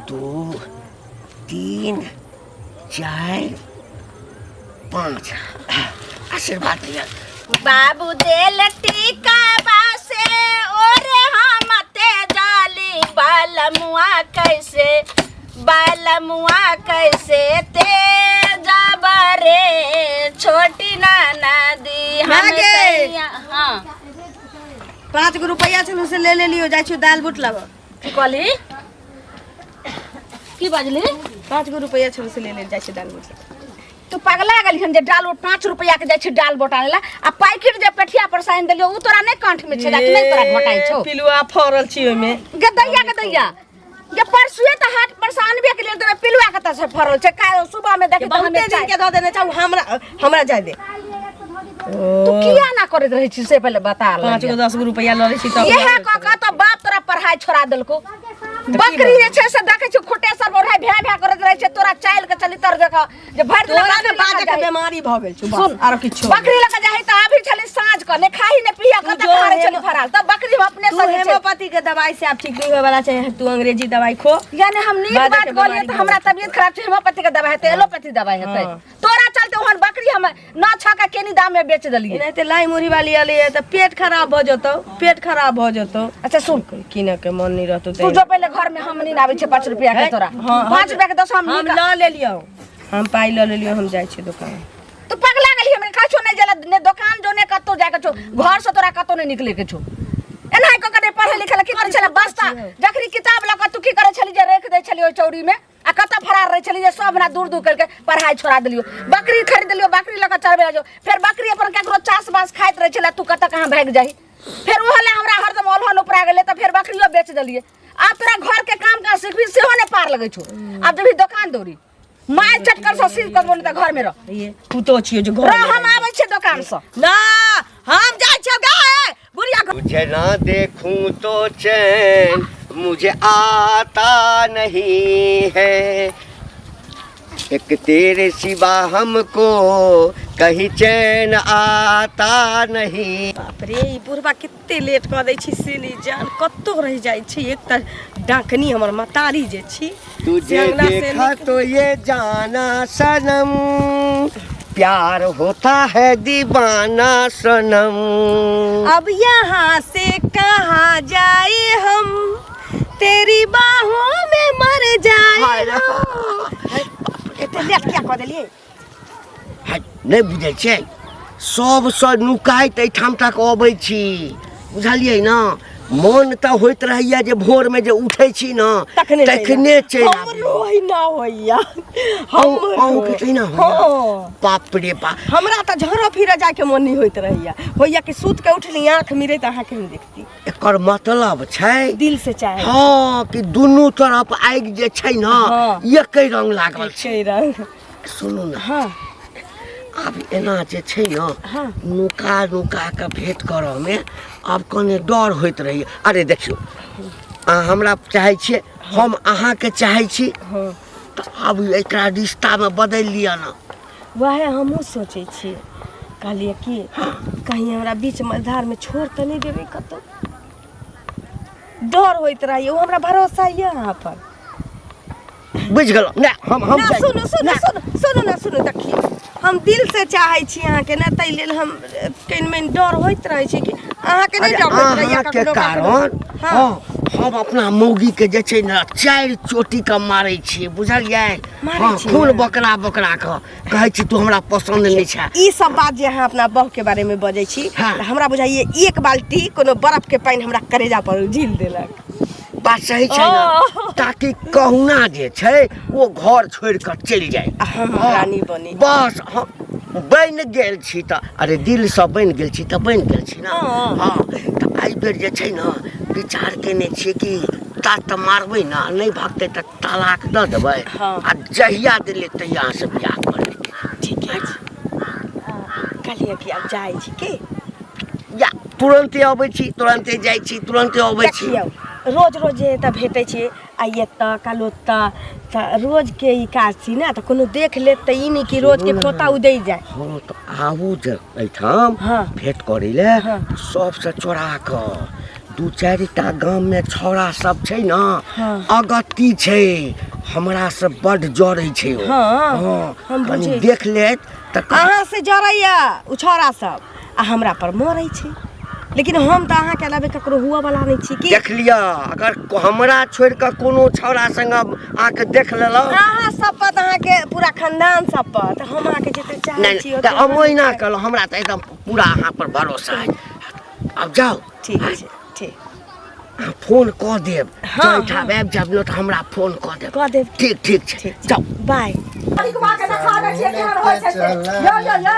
2 3 4 5 आशीर्वाद दिया बाबू देल टीका बासे ओरे हम ते जाली बालमुआ कैसे ते जाबरे छोटी नाना दी हमें हाँ 5 रुपया छन से ले लियो जाय छु दाल बुट लाबो की कहली की बाजली 5 रुपया छन से ले जाय छु दाल बुट तू पगला गेली हम जे डाल 5 रुपया के जाय छी डाल बोटाने ला आ पैकेट जे पेठिया पर साइन देलियो उ तोरा नै कंठ में छेदा कि नै तोरा घटाई छौ पिलुआ फरल छी ओमे गदैया जे परसुए त हाट पर सानबे के लेल पिलुआ कत से फरल छै का सुबह में देखे त हमें दिन के द देने छौ हमरा जाय दे तू किया ना करत रही छी से पहले बता ले 5 10 रुपया ल रही छी त यह का तो बाप तोरा पढ़ाई छोड़ा देलको बकरी जे छै से देखे छी खोटे सर बोराई भ्या करत रहे छै तोरा चाइल के चली तर देख जे भर तोरा के बाजे के बीमारी भ गेल छु बस आरो किछो बकरी लगा जाई त अभी छली साँझ क ने खाही ने पिया क त खारे छली फराल त बकरी हम अपने से होम्योपैथी के दवाई से आप ठीक नहीं होय वाला छै तू अंग्रेजी दवाई खो यानी हम नीक बात बोलिए त हमरा तबीयत खराब छै होम्योपैथी के दवाई हेतै एलोपैथी दवाई हेतै तोरा चलते ओहन बकरी हम न छका केनी दाम में बेच देलिए नहीं त लाई मुरी वाली आले त पेट खराब भ जतो अच्छा सुन किने के मन नहीं रहतो तू जो पहले घर में हम नहीं आवे छै 5 रुपया के तोरा 5 रुपया के 10 हम ल ले लियो हम पाई ल लियो हम जाय छी दुकान तू पगला गेली हमरा काछो नहीं जला ने दुकान जो ने कतो जाय के छो घर से तोरा कतो नहीं निकले के छो एनाय क के पढ़े लिखे की करे छला बस्ता जखरी किताब ल क तू की करे छली जे रख दे छली ओ चौरी में आ कत फरार रहे छली जे सब ना दूर करके पढ़ाई छोड़ा देलियो बकरी खरीद लियो बकरी ल क चरबे जो फिर बकरी अपन केकरो चास बास खाइत रहे छला तू कत कहां भाग जाही फिर ओहले हमरा हरदम ओलहन उपरा गेले त फिर बकरियो बेच देलिए अब तोरा घर के काम का सीखबी सेहो ने पार लगे छो अब जब दुकान दौड़ी मार चटकर से सीख कर बोल त घर में रह ये पुतो छियो जो घर हम आवे छे दुकान से ना हम जाय छ गाय बुढ़िया तुझे ना देखूं तो चैन मुझे आता नहीं है एक तेरे सिवा हमको कहीं चैन आता नहीं बाप रे ई बुढ़वा कित्ते लेट क दै छी सिली जान कत्तो रह जाय छी एक त डाकनी हमर मतारी जे छी तुझे देखा तो ये जाना सनम प्यार होता है दीवाना सनम अब यहाँ से कहाँ जाए हम तेरी बाहों में मर जाए एते लेट क्या क देलिए नहीं बुझे छे सब स नुकाइत एठाम तक अबै छी बुझलिए ना मन त होइत रहैया जे भोर में जे उठै छी ना तखने चैन हमरो ही ना होइया हम के चैन होइया बाप रे बाप हमरा त झरो फिर जाय के मन नहीं होइत रहैया होइया कि सूत के उठली आंख मिरे त आहा के नहीं देखती एकर मतलब छै दिल से चाहे हां कि दुनू तरफ आगि जे छै ना एकै रंग लागल छै रंग सुनू ना हां अब एना जे छै ना नुका के भेंट करऽ में अब कने डर होइत रही अरे देखियो हमरा चाहे छिए हम अहाँ के चाहे छी तो अब एकरा रिश्ता में बदल लिया ना वह हमहू सोचे छी कहलिए कि कहीं हमरा बीच मझधार में छोड़ त नहीं देबे कतो डर होइत रही हमरा भरोसा है यहाँ पर बुझ गेलो ना हम सुनो देखिए हम दिल से चाहे छी अहाँ के ना तै लेल हम कहीं में डर होइत रहे छी कि अहाँ के नहीं डर होइत रही के कारण हम अपना मौगी के जे छै ना 4 चोटी के मारै छी बुझलियै खून बकरा के कहै छी तू हमरा पसंद नहीं छै ई सब बात जे अहाँ अपना बहू के बारे में बजै छी हमरा बुझाइए एक बाल्टी कोनो बर्फ के पानी हमरा करेजा पर झील देलक बात सही छै ना ताकि कहुना जे छै वो घर छोड़ कर चल जाए रानी बनी बस बन गेल छी त अरे दिल से बन गेल छी त बन गेल छी ना हां त आई बेर जे छै ना विचार केने छी कि तात मारबै ना नहीं भागते त तलाक द देबै आ जहिया दिले तहिया से बियाह कर ठीक है कहलिए कि अब जाय छी के या तुरंते आबै छी तुरंते जाय छी तुरंते आबै छी रोज त भेटै छी आइए त कालो त रोज के ई काज छी ना त कोनो देख ले त ई नहीं कि रोज के खोता उदै जाय हां त आबू जे एठाम भेट करै ले सब से चोरा क दू चारिटा गाम में छौड़ा सब छै ना हाँ। अगत्ती छै हमरा से बड जड़ै छै ओ। हाँ, हम कनी बुझै देख लेत त अहाँ से जरैया उ छौड़ा सब आ हमरा पर मरै छै लेकिन हम त अहाँ के अलावे ककरो हुआ वाला नहीं छी की देख लिया अगर हमरा छोड़ के कोनो छौड़ा संग आके देख लेलो अहाँ सब पर अहाँ के पूरा खानदान सब पर त हम अहाँ के जते चाहै छी नहीं त अमोइना कहलो हमरा त एकदम पूरा अहाँ पर भरोसा है। अब जाओ ठीक है ठीक फोन क देब हाँ, जैठा आबि जाब न त हमरा फोन क देब कह देब ठीक ठीक छै जाओ बाय अलिकवा के देखा दै छियै केहन होइ छै से। यो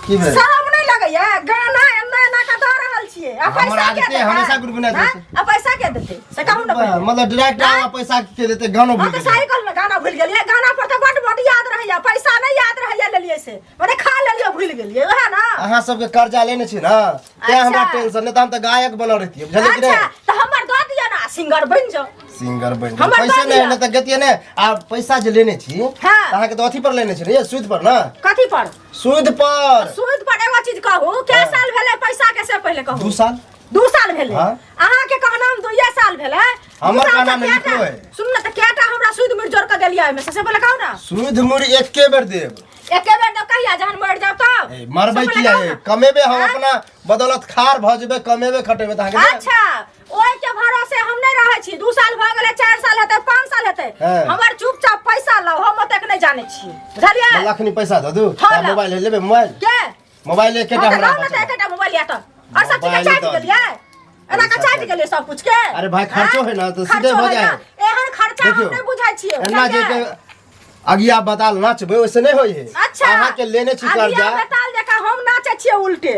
की भेल शरम नहीं लगैया गाना एना का द रहल छियै आ पैसा के देते हमेशा ग्रुप बना देते आ पैसा के देते से कहू ना पहिले मतलब डायरेक्ट आवा पैसा के देते गानो भूल तो गए साइकिल में गाना भूल गेलिए गाना पर तो बड याद रहैया पैसा नहीं याद रहैया लेलिए से माने खा लेलिए भूल गेलिए वह ना अहाँ सबके कर्जा लेने छी ना ते हमरा टेंशन नहीं त हम त गायक बनल रहतिए बुझलिए कि अच्छा नहीं तो हमर दऽ दिया ना सिंगर बन जाओ सिंगर बन हमर पैसा दऽ नहीं दिअ। न त गतिए ने आ पैसा जे लेने छी हाँ। अहाँ के तो अथी पर लेने छी ने ये सूद पर ना कथी पर सूद पर सूद पर एगो चीज कहू क्या साल भेले पैसा के से पहले कहू 2 साल 2 साल भेले हाँ। अहाँ के कहना हम 2 साल भेले हमर कहना में लिखलो है सुन ना त केटा हमरा सूद मिट जोड़ के देलिया में से पहले कहू ना सूद मुड़ एके बेर देब एके बेर दब कहिया जहन मर जाब तब ए, मरबै से पहले किया कहू है ना। कमेबे हम हाँ? अपना बदौलत खार भ जेबे कमेबे खटेबे त अहाँ के अच्छा ओइ के भरोसे हम नहीं रहे छी 2 साल भ गेले 4 साल हेते 5 साल हेते हाँ। हमर चुपचाप पैसा लो हम ओतेक नहीं जाने छी बुझलिए लखनी पैसा द दू हाँ, ला। मोबाइल लेबे मोबाइल के मोबाइल एकेटा हम हमरा ना बचल। एकेटा मोबाइल या तो और सब चीज मोबाइल चाट दऽ गेलिए एना का चाट गेलिए सब कुछ के अरे भाई खर्चो है ना तो सीधे खर्चो हो है जाए ना। एहन खर्चा हम देखियो, नहीं बुझाई छियै एना जे बुझलिए? के अगिया बताल नाचबे वैसे नहीं होई है अच्छा अहाँ के लेने छी अगिया कर्जा बताल जका हम नाचे छियै उल्टे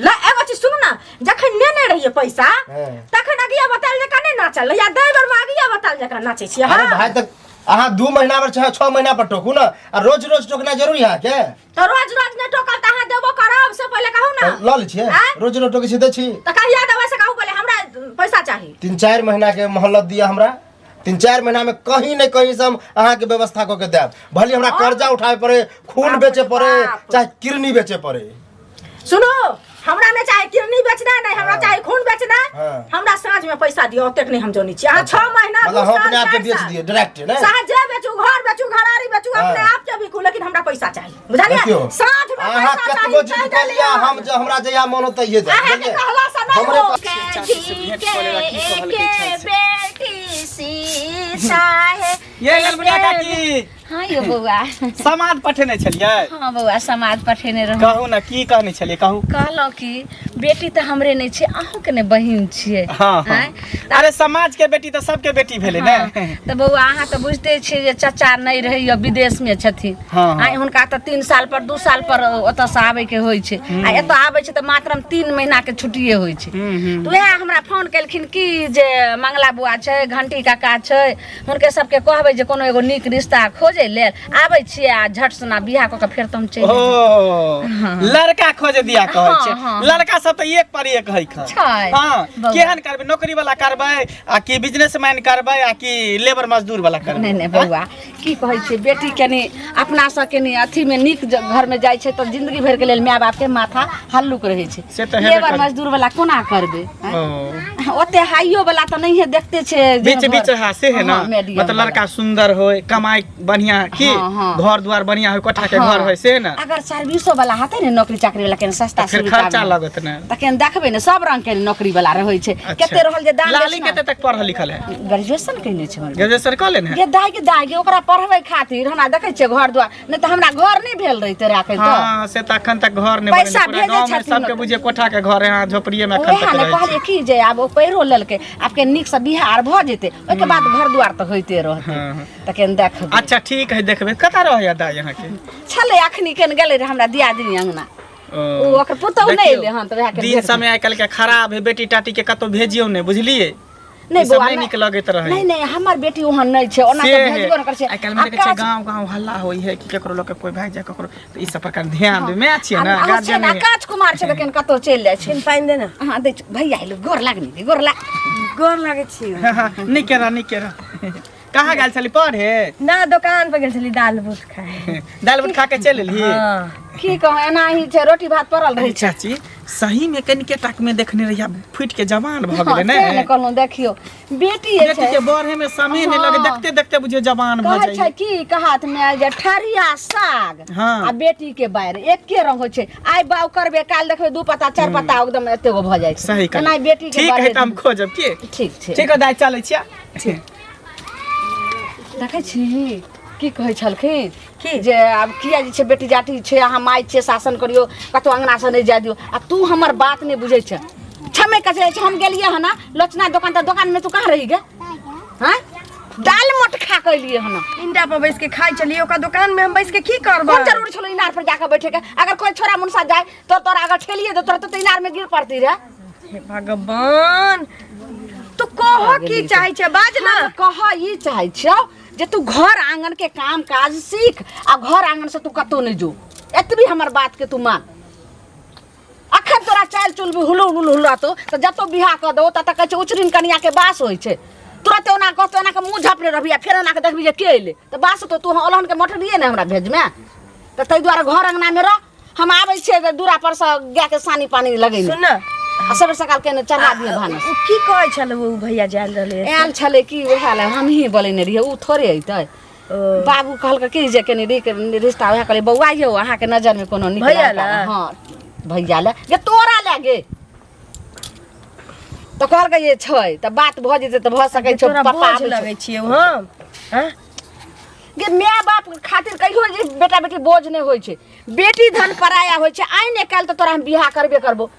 ला एगो चीज सुनू ना जखन लेने रहिए पैसा हाँ। तखन अगिया बताल जका नहीं नाचल या दे बेर में अगिया बताल जका नाचे छियै अरे हाँ भाई तक अहाँ 2 महीना पर चाहे 6 महीना पर टोकू ना आ रोज रोज टोकना जरूरी है के तो रोज रोज ने टोकल त अहाँ देबो करब से पहले कहू ना ल ले छिए हाँ? रोज रोज टोके सीधे छी त कहिया देबै से कहू पहले हमरा पैसा चाहिए 3-4 महीना के मोहलत दिया हमरा 3-4 महीना में कहीं न कहीं से हम अहाँ के व्यवस्था क के देब भले हमरा कर्जा उठावे पड़े खून बाप बेचे रे पड़े बाप। चाहे किडनी बेचे पड़े सुनो हमरा में चाहे किडनी बेचना नहीं हमरा चाहे खून बेचना हाँ। हमरा साँझ में पैसा दियो ओतेक नहीं हम जोनी छी अहाँ 6 महीना मतलब हम अपने आप के बेच दिए डायरेक्ट ना साँझे बेचू घर बेचू घरारी बेचू अपने हाँ। आप के बिकू लेकिन हमरा पैसा चाहिए बुझलिए देखियो साँझ में अहाँ पैसा कतबो चाहिए जिद कर लिया हम जो हमरा जया मन होता ये दे अहाँ के कहला से नहीं हमरे हो पास बेटी सीता है ये ललमुनिया काकी हाँ यो बौआ समाद पठेने छलिए हाँ बौआ समाज पठेने रहूँ कहू ना की कहने छलिए कहू कहलौं कि बेटी तो हमरे नहीं छे अहूँ के ने बहिन छिए हाँ हाँ आँय? अरे समाज के बेटी तो सबके बेटी भेले ने तो बौआ अहाँ तो बुझते छिए जे चचा नहीं रहे या विदेश में छथिन हाँ, हाँ। आँय हुनका तो 3 साल पर 2 साल पर ओतऽ से आबे के होइ छै आ एतऽ आबे छै तो मात्र 3 महीना के छुट्टिए होइ छै तो वएह हमरा फोन केलखिन कि जे मंगला बुआ छै घंटी काका छै हुनके सबके कहबै जे कोनो एगो नीक रिश्ता खोजे लेल आबै छिए आ झट सना बियाह कऽ के फेर तुम चलि ओ लड़का खोजे दिया कहै हाँ, छै हाँ। लड़का सब तो एक पर एक है खा छै हाँ बौआ। केहन करबै नौकरी वाला करबै आ कि बिजनेसमैन करबै आ कि लेबर मजदूर वाला करबै नहीं नहीं बौआ की कहै छै बेटी कनी अपना सब कनी अथी में नीक घर में जाइ छै तो जिंदगी भर के लेल माय बाप के माथा हल्लुक रहे छै से तऽ हेबे लेबर करै। मजदूर वाला कोना करबे ओ ओते हाइयो वाला तो नहीं है देखते छे बीच बीच हासे है ना हाँ, medium मतलब वाला। लड़का सुंदर होय कमाई बढ़िया की हाँ, हाँ। घर द्वार बढ़िया होय कोठा के हाँ। घर होय से ना अगर सर्विसो वाला हते ने नौकरी चाकरी वाला के सस्ता फिर सुविधा खर्चा में, लगत ना तखन देखबे ने सब रंग के नौकरी वाला रहे छै केते रहल जे दान लाली कते तक पढ़ल लिखल है ग्रेजुएशन कइने छै हमर ग्रेजुएशन कऽ लेने है ये दागी ओकरा पढ़बै खातिर हमरा देखै छियै घर द्वार नहीं तो हमरा घर नहीं भेल रहिते राखे तो हाँ से तऽ अखन तक घर नहीं पैसा बनेले पूरा भेजै गांव में छथिन सबके लोक। बुझे कोठा के घर यहाँ झोपड़िए में अखन ओहे तक ने रहै कहलिए छै कि जे आब ओ पैरो लेलकै आपके नीक से बिहार भ जेते ओके बाद घर द्वार तो होइते रहते हाँ, हाँ। तखन देख अच्छा ठीक है देखबे कता रहैया दा यहाँ के छले अखनी केन गेले रे हमरा दियादिनी अंगना ओ ओकर पुतौ नहीं देखियौ, एले हन तो वह के दिन समय आइ काल्हि के खराब है बेटी टाटी के कतौ भेजियो नहीं बुझलिए नहीं ई सब बौआ नहीं नीक लगैत रहै नहीं नहीं हमर बेटी ओहन नहीं छै ओना से तो है भेजबो न कर छै आइ काल्हि में देखे छै गांव गांव हल्ला होई है कि केकरो लोग के कोई भाग जाए ककरो तो ई सब प्रकार ध्यान दे मैं छिए ना गार्जियन है आकाश कुमार छै तखन कतौ चल जाय छै पाइन देना हां दे भैया आइलो गोर लागनी दे गोर लाग गोर लागे छी नहीं केरा कहाँ गेल छली पढ़े ना दुकान पर गेल छली दाल बूट खाए दाल भात खा के चल एलही हाँ। की कहूँ एना ही छै रोटी भात पड़ल रही छै चाची सही में कनिके टाक में देखने रहिया फुट के जवान भ गेलै ने ने कहलहुँ देखियो बेटी बेटी छै के बढ़े में समय नहीं लगे देखते देखते बुझियो जवान भ कहै छै जाई की कहात में जे ठरिया साग हाँ। आ बेटी के बाहर एके रंग होइ छै आइ बाउ करबे काल देखबे 2 पत्ता 4 पत्ता एकदम एते गो भ जाइ छै सही कहलियै। एना बेटी के ठीक है बाहर त हम खोजब की ठीक छै ठीक है दाई चलै छियै देखै छी की कहै छलखिन कि जे आब किया जे छै बेटी जाति छै अहाँ माय छियै शासन करियो कतौ अंगना से नहीं जा दियो आ तू हमर बात नहीं बुझै छै छमे कसे छै हम गेलिए हना लोचना दुकान में तू कहाँ रही गे हैं दाल मोट खा के लिए हना इंडा पर बैठ के खाई चलिए ओका दुकान में हम बैठ के की करबो कौन जरूरी छलो इनार पर जाकर बैठे के अगर कोई छोरा मुनसा जाए तो तोरा अगर ठेलिए दे तोरा तो इनार में गिर पड़ती रे हे भगवान तू कह की चाहे छै बाज ना कह ई चाहे छौ जे तू घर आंगन के काम काज सीख आ घर आंगन से तू कतो नहीं जो एतबी हमर बात के तू मान अखन तोरा चाल चुल भी हुलुला तो जतो बियाह क दो तत कह छै उचरिन कनिया के बास होय छै तुरंत ओना कहतो एना के मुंह झापले रहबिया फेर एना के देखबी जे के अइले त बास तो तू ओलहन के मोटरिए ने हमरा भेज में त तै द्वारा घर अंगना में रह हम आबै छै दूरा पर से गाय के सानी पानी लगै सुन ना आ सबेर सकाल के चढ़ा दिए भानस उ की कहै छल वो भैया जाल रहले आयल छले की ओहा ले हम ही बोलेने रहिए उ थोड़े अइतै बाबू कहलक कि जे कनी रिश्ता ओहा कहले बौआ यौ अहाँ के नजर में कोनो निकल भैया ला? हां भैया ला ये तोरा लागे तो कहलक ये छै त बात भ जेते त भ सकै छै तोरा पापा बोझ लगै छियै हम हैं गे माय बाप खातिर कहियो जे बेटा बेटी बोझ नहीं होय छै बेटी धन पराया होय छै आइ ने काल त तोरा हम बियाह करबे करबो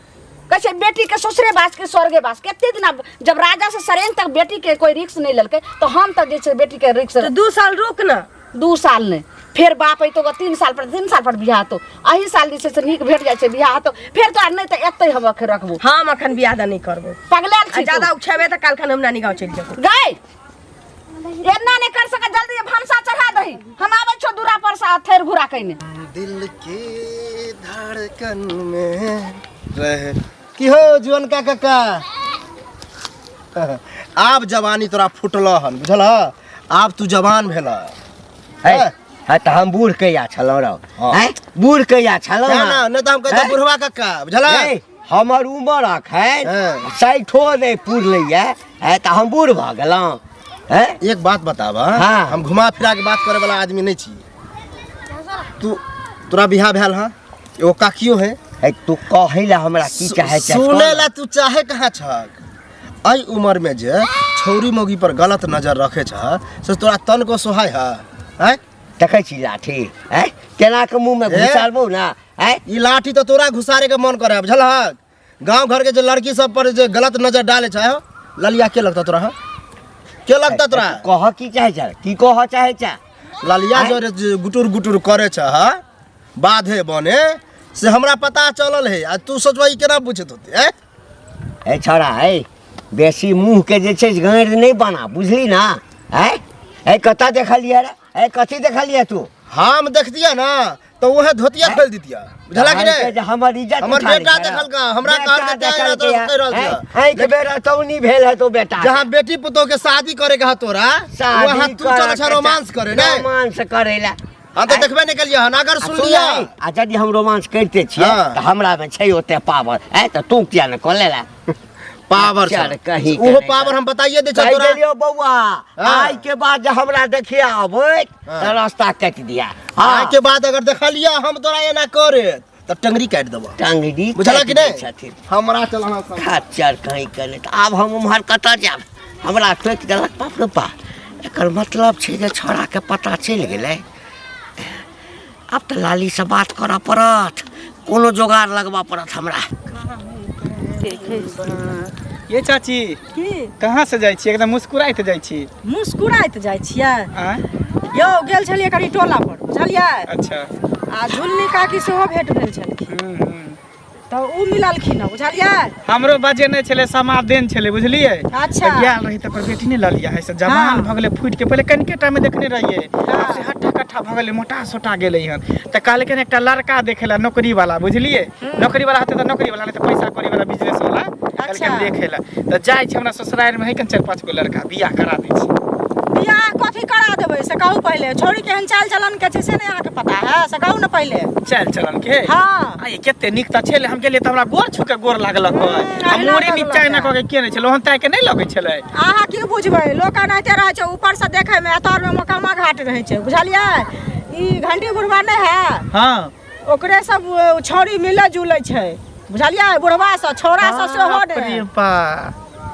कैसे बेटी के ससुरे बास के स्वर्गे बास केते दिन जब राजा से सरेन तक बेटी के कोई रिक्स नहीं ललके तो हम त जे छै बेटी के रिक्स तो 2 साल रुक ना 2 साल ने फिर बाप आई तो 3 साल पर बियाह तो अही साल जे छै नीक भेट जाय छै बियाह तो फिर तो नहीं तो एतै हम रखबो हम अखन बियाह नहीं करबो पगलाल छी ज्यादा उछेबे त काल खन हम नानी गांव चल जेबो गई एना नहीं कर सका जल्दी भानसा चढ़ा दही हम आबै छो दूरा पर से थेर घुरा कइने दिल के धड़कन में रहे की हो जीवन का काका आब जवानी तोरा फुटल हन बुझल आब तू जवान भेल है त हम बूढ़ कहिया छलौ रौ हैं बूढ़ कहिया छलौ ना न त हम कहते बुढ़वा काका बुझल हमर उम्र अखन 60 नहीं पुरलैया है त हम बूढ़ भ गेलौ हैं एक बात बताब हाँ। हम घुमा फिरा के बात करे वाला आदमी नहीं छी तू तोरा बियाह भेल ह एगो काकियो है तू कहैला हमरा की चाहे छै सुने ला तू चाहे कहाँ छक आई उम्र में जे छौरी मोगी पर गलत नजर रखे छ से तोरा तन को सोहाय है देखै छी लाठी हैं केना के मुंह में घुसालबो ना हैं ई लाठी तो तोरा घुसारे के मन करे बुझल गांव घर के जे लड़की सब पर जे गलत नजर डाले छ ललिया के लगता तोरा के लगता तोरा कह की चाहे छ की कह चाहे छ ललिया जो गुटुर गुटुर करे छ बाधे बने से हमरा पता चलल है आ तू सोचबा ई केना पूछत होती ए छोरा है बेसी मुंह के जे छै गांड नहीं बना बुझली ना है ए कता देखलिए रे ए कथी देखलिए तू हम देखतिया ना तो वह धोतिया खोल दितिया बुझला कि नहीं हमर इज्जत हमर बेटा देखल का हमरा कहल के तेरा तो कह रहल छ है के बेरा तौनी भेल है तो बेटा जहां बेटी पुतो के शादी करे के ह तोरा वहां तू चल छ रोमांस करे ना रोमांस करेला हम तो देखबे नहीं कलिया हन अगर सुन लिया आ यदि हम रोमांस करते छियै हाँ। त हमरा में छै ओते पावर है त तू किया न कर लेला पावर चल कहीं ओहो पावर हम बताइए दे छ तोरा गेलियो बौआ हाँ। आई के बाद जे हमरा देखिया आबै त रास्ता काट दिया आज के बाद अगर देखलिया हम तोरा एना करे त टंगरी काट देबो टांगड़ी बुझला कि नहीं छथिन हमरा चलना खच्चर कहीं करे त आब हम उम्हर कतऽ जाब हमरा टोक देलक बाप रे बा एकर मतलब छै जे छोरा के पता चलि गेलै अब त लाली से बात करऽ पड़त कोनो जोगाड़ लगबा पड़त हमरा ये चाची की कहाँ से जाइ छी एकदम मुस्कुराइत जाइ छी मुस्कुराइत जाइ छियै आ यौ गेल छलियै करी टोला पर बुझलियै अच्छा आ झुल्ली काकी सेहो भेट भेल छलखिन तो उ मिललखिन ह बुझलियै हमरो बजे नहीं छले समादेन छले बुझलिए अच्छा। तो गेल रही त पर बेटी नहीं ललिया है से जवान हाँ। भ गेले फुट के पहले कनके टाइम में देखने रहिए से हट्ठा कट्ठा भ गेले मोटा सोटा गेले हन त काल के एकटा लड़का देखेला नौकरी वाला बुझलिए नौकरी वाला हते त नौकरी वाला नहीं त पैसा कौड़ी वाला बिजनेस वाला काल के अच्छा। देखेला त जाय छै हमरा ससुराल में है कन 4-5 गो लड़का बियाह करा दै छी बियाह कथी करा देबै से कहू पहले छोड़ी केहन चाल चलन के छै से नहीं अहाँके पता है से कहू न पहले चल चलन के हाँ आई केते निक त छले हम गेलिए त हमरा गोर छु के गोर लागलक आ मोरे नीचा ना क के के नै छलो हम ताय के नै लगै छले अहाँ की बुझबै लोक एनाहिते रहै छै ऊपर से देखै में अतर में मकामा घाट रहै छै बुझलियै ई घंटी बुढ़वा नै है हां ओकरे सब छौरी मिले जुलै छै बुझलियै बुढ़वा से छौरा से सेहो नै अरे बा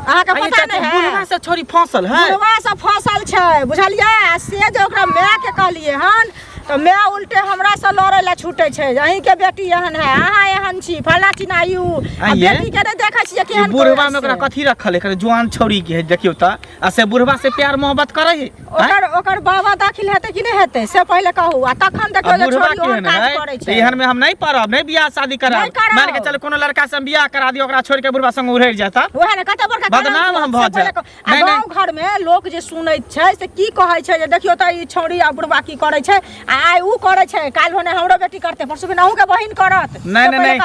अहाँके पता नै है बुढ़वा से छोरी फसल है बुढ़वा से फसल छै बुझलियै से जे ओकरा माय के कहलिए हन तो मैं उल्टे हमरा से लड़े ला छूटे छै अहीं के बेटी एहन है अहाँ एहन छी फला चिनायू आ बेटी के नै देखै छी केहन बुढ़वा में ओकरा कथि रखल है जवान छौरी के है देखियो त आ से बुढ़वा से प्यार मोहब्बत करे है ओकर बाबा दाखिल हेतै कि नै हेतै से पहले कहू आ तखन देखियो जे छोरी ओहन काज करै छै एहन में हम नहीं पड़ब नहीं बियाह शादी करब मान के चल कोनो लड़का से बियाह करा दियो ओकरा छोड़ के बुढ़वा संग उड़ै जाता ओहे ने कते बड़का बदनाम हम भ जाय नहीं गांव घर में लोग जे सुनैत छै से की कहै छै जे देखियो त ई छौरी आ बुढ़वा की करै छै आइ ऊ करै छै काल भने हमरो बेटी करते परसु दिन अहू के बहिन करत नहीं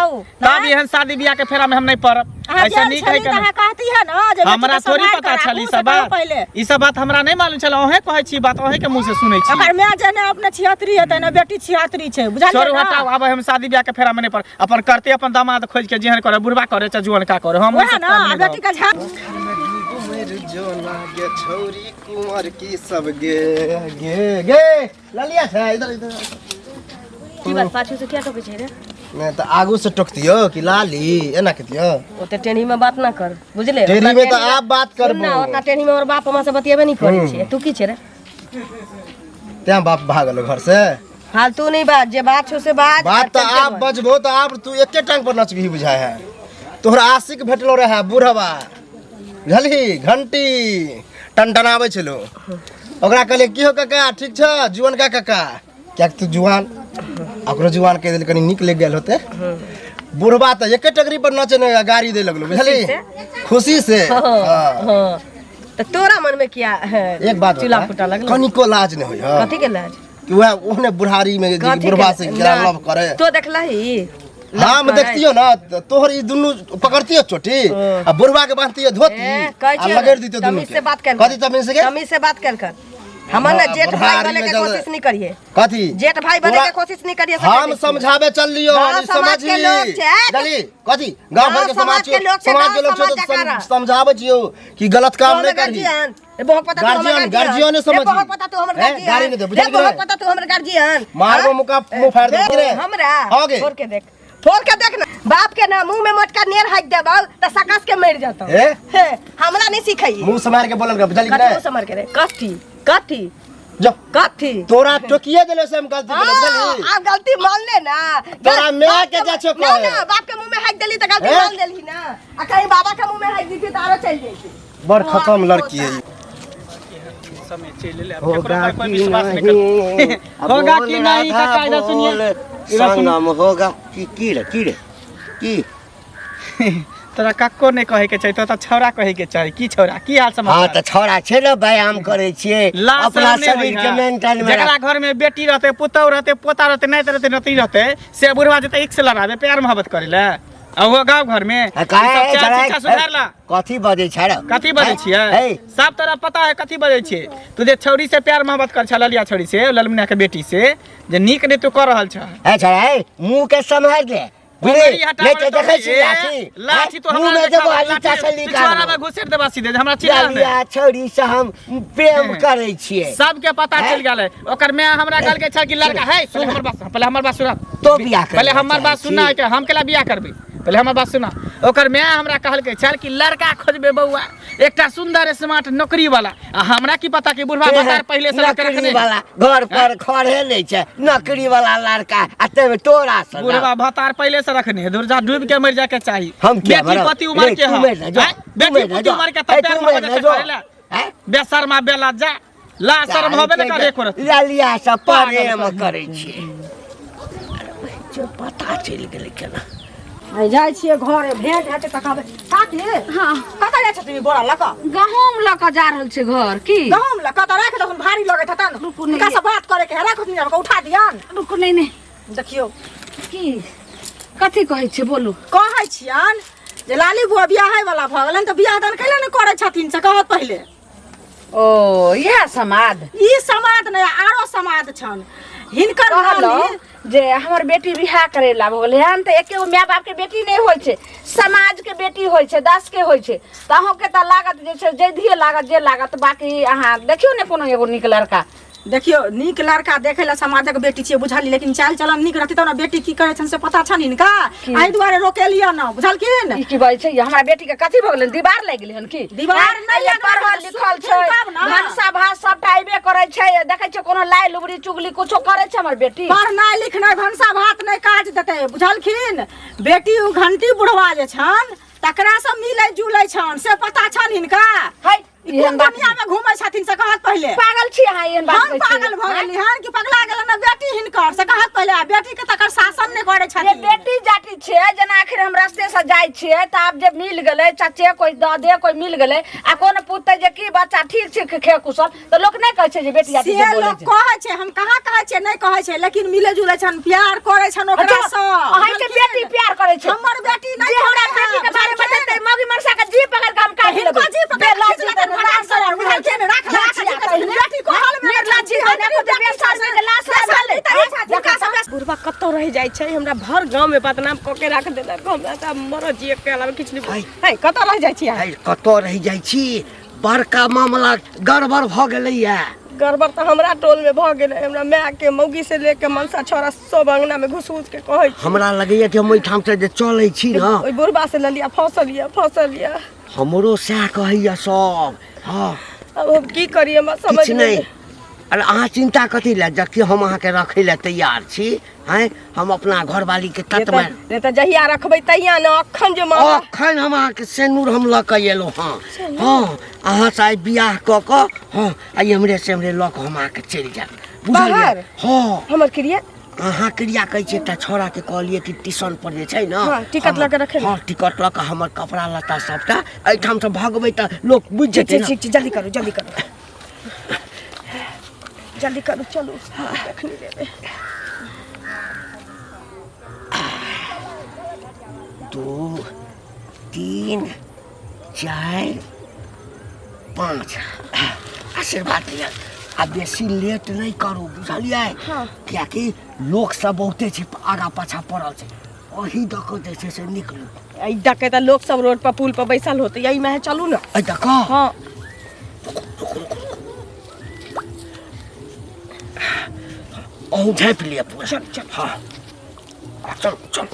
तब एहन शादी बियाह के फेरा में हम नहीं पड़ब ऐसा नहीं कहे के अहाँ कहती है ना जे हमरा थोड़ी पता छल ई सब बात ई सब बात हमरा नहीं मालूम छल ओहे कहै छी बात ओहे के मुंह से सुनै छी ओकर माय जने अपने 76 हेतै ना बेटी 76 छै बुझलियै छोड़ हटाओ अब हम शादी बियाह के फेरा में नहीं पड़ अपन करते अपन दामाद खोज के जेहन करे बुढ़वा करे चाहे जुआन का करे हम ओहे ना बेटी का झा जो लागे छौरी कुंवर की सब गे गे गे ललिया छै इधर इधर की बात पाछू से क्या टोके छै रे नहीं तो आगू से टोकतियो कि लाली एना कतियो ओते टेढ़ी में बात ना कर बुझले टेढ़ी में तो आप बात करबो ना ओतना टेढ़ी में और बाप हमरा से बतियेबे नहीं करै छै तू की छै रे त्या बाप भागल घर से फालतू नहीं बात जे बात छौ से बात तो आप बजबो तो आप तू एके टांग पर नचबी बुझाय है तोहरा आशिक भेटलो रहे बुढ़वा बुझली घंटी टनटनाबै छलो ओकरा कहले की हो काका ठीक छ जुआन का काका क्या तू जुआन ओकरो जुआन कह देल कनी निक लग गेल होते बुढ़वा त एके टगरी पर नचे ने गाड़ी दे लगलो बुझली खुशी से हां तो तोरा मन में क्या है एक बात चिल्ला फुटा लगल कनिको लाज नहीं होय कथि के लाज कि वह ओहने बुढ़ारी में बुढ़वा से लव करे तो देखलही हम देखतियो ना तोहर ई दुनु पकड़तियो चोटी आ बुढ़वा के बांधतियो धोती आ लगेर दितियो दुनु तमीज से बात कर कथि तमीज से तमीज से बात कर हमर ना जेठ भाई बने के कोशिश नहीं करिए कथि जेठ भाई बने के कोशिश नहीं करिए हम समझावे चल लियो समझी चली कथि गांव भर के समाज के लोग से समझावे छियो कि गलत काम नहीं करी बहुत पता गार्जियन ने समझ बहुत पता तू हमर गार्जियन गाड़ी ने दे बुझल बहुत पता तू हमर गार्जियन मारबो मुका मुंह फाड़ दे रे हमरा आगे फोड़ के देख ना बाप के ना मुंह में मटका नेर हाथ देबौ त सकस के मर जाता ए हमरा नहीं सिखाई मुंह से मार के बोलल के बुझल कि मुंह से मार के रे कथी जो कथी तोरा टोकिए देले से हम गलती कर बुझली आप गलती मान ले ना तोरा मैं के जा छो ना ना बाप के मुंह में हाथ देली त गलती मान देली ना आ कहीं बाबा के मुंह में हाथ दी थी त आरो चल जैती बड़ खत्म लड़की है समय चले ले होगा कि नहीं होगा कि नहीं का कायदा सुनिए संगम होगा की रे की तोरा कक्को नहीं कहे के चाहिए तो छौरा कहे के चाहिए की छौरा की हाल समाचार हां त छोरा छै न व्यायाम करे छिए अपना शरीर के मेंटेन में जकरा घर में बेटी रहते पुतौ रहते पोता रहते नहीं रहते नती रहते से बुढ़वा जते एक से लड़ावे प्यार मोहब्बत करे ले आ वो गांव घर में चाचा सुधार ला कथी बजे छै रे कथी बजे छिए सब तरह पता है कथी बजे छिए तू जे छौरी से प्यार मोहब्बत कर छ ललिया छौरी से ललमुनिया के बेटी से जे नीक ने तू कर रहल छ ए छोरा मुंह के संभाल ले ले तो देखै छी लाठी तो मुंह में जब आली चासली का छोरा में घुसेर देबा सीधे हमरा चिल्ला ललिया छौरी से हम प्रेम करे छिए सबके पता चल गेलै ओकर मैं हमरा कहल के छ कि लड़का है पहले हमर बात सुना तो बियाह कर पहले हमर बात सुना के हम केला बियाह करबे पहले हमर बात सुना ओकर मैं हमरा कहल के चल कि लड़का खोजबे बौआ एकटा सुंदर स्मार्ट नौकरी वाला आ हमरा की पता कि बुढ़वा बाजार पहले से नौकरी वाला घर पर खड़े नहीं छै नौकरी वाला लड़का आ तब तोरा से बुढ़वा भतार पहले से रखने दुर्जा डूब के मर जाके चाहिए हम बेटी पति उम्र के है बेटी पति उम्र के तब प्यार मोहब्बत करेला बेशर्मा बेला जा ला शर्म होबे न करे एको ललिया से प्रेम करे छी जो पता चल गेलै केना जाय छिए घरे भेंट हेते त कहबे काकी हां कतऽ जाय छथि बोरा लका गहूम ल के जा रहल छै घर की गहूम लका त राख दखन भारी लगैत हता न का सब बात करे के राख दिन हमके उठा दियन रुकू नहीं देखियो की कथी कहै छै बोलू कहै छियन जे लाली बुआ बियाह है वाला भ गेलन त बियाह दान कैले न करे छथिन से कहत पहले ओ यह समाद ई समाद नहीं आरो समाद छन हिनकर कहलो नानी जे हमर बेटी बियाह करे ला भ गेलै हन त एके माय बाप के बेटी नहीं होय छै समाज के बेटी होय छै 10 के होय छै त अहाँ के त लागत जे छै जैधिए लागत जे लागत बाकी अहाँ देखियो ने कोनो एगो निक लड़का देखियो नीक लड़का देखे ला समाजक बेटी छियै बुझली लेकिन चाल चलन नीक रहती तब ना बेटी की करे छन से पता छन इनका एहि दुआरे रोकेलियो ना बुझलखिन ई की बात छै हमरा बेटी के कथी भ गेलै दीवार लाग गेलै हन की दीवार नहीं लागल, पढ़ल लिखल छै तब ना। भाषा भाषा सब टाइबे करे छै देखे छै कोनो लाई लुबड़ी चुगली कुछो करे छै हमर बेटी पढ़नाइ लिखनाइ भनसा भात नहीं काज देते बुझलखिन बेटी उ घंटी बुढ़वा जे छन तकरा से मिलै जुलै छन से पता छन हिनका है ई कोन दुनिया में घुमै छथिन से कहत पहले पागल छी अहाँ एहन बात हम कहै पागल भ गेली हन कि पगला गेल ना बेटी हिनकर से कहत पहले बेटी के तकर शासन नहीं करे ये छथिन बेटी जाति छै जेना आखिर हम रास्ते से जाय छियै त आब जे मिल गेलै चाचे कोई दे कोई मिल गेलै आ कोन पुतै जे की बच्चा ठीक छै खे कुशल त लोक नहीं कहै छै जे बेटी जाति से जे बोलै लोग छै कहै छै हम कहाँ कहै छै नहीं कहै छै लेकिन मिले जुले छन प्यार करे छन ओकरा से अहाँ के बेटी प्यार करे छै हमर बेटी नहीं जे हमरा बेटी के बारे में बतेतै मौगी मरसा के जी पकड़ के हम काट लेबै हिनको जी पकड़ लाज लगन भड़ा सर बुझल छै राख बेटी को हाल में लाजी है को देबे सास के लाश लागल बुढ़वा कतौ रह जाय छै हमरा भर गांव में बदनाम क के राख देला हमरा त मर जिए के अलावा किछ नहीं है कतौ रह जाय छी है कतौ रहि जाइ छी बड़का मामला गड़बड़ भ गेलैया गड़बड़ त हमरा टोल में भ गेलै हमरा माय के मौगी से लेके मनसा छोरा सब अंगना में घुस घुस के कहै छै हमरा लगैया कि हम ओइठाम से जे चलै छी न ओइ बुढ़वा से ललिया फसल लिया हमरो सएह कहैया सब हाँ अब हम की करिए हम समझ किछु नहीं अरे अहाँ चिंता कथी लए जबकि हम अहाँके रखै लए तैयार छी हैं हम अपना घरवाली के तत में नहीं त जहिया रखबै तहिया न अखन जे मां अखन हम अहाँके सेनूर हम लऽ कऽ एलहुँ हाँ हाँ अहाँ से आइ बियाह कऽ कऽ हाँ आइ हमरे से हमरे लऽ कऽ हम अहाँके चलि जायब बाहर? बुझलियै हाँ हमर क्रिया अहाँ क्रिया कहै छियै एकटा छोड़ा के कहलिए कि ट्यूशन पर जे छै न हाँ, टिकट लऽ के रखै हाँ टिकट लऽ कऽ हमर कपड़ा लत्ता सबटा एहिठाम से भगबै तऽ लोक बुझि जेतै न ठीक जल्दी करू जल्दी करू चलू एखनी लेबै 2 3 4 5 आशीर्वाद दिया आ बेसी लेट नहीं करू बुझलिए कियाकि लोक सब बहुते छै आगा पाछा पड़ल छै ओही दऽ कऽ जे छै से निकलू आई डके त लोग सब रोड पर पुल पर बैसल होते यही में चलू ना एहि दऽ कऽ हाँ अहूँ झाँपि लिअ पूरा हाँ चल चल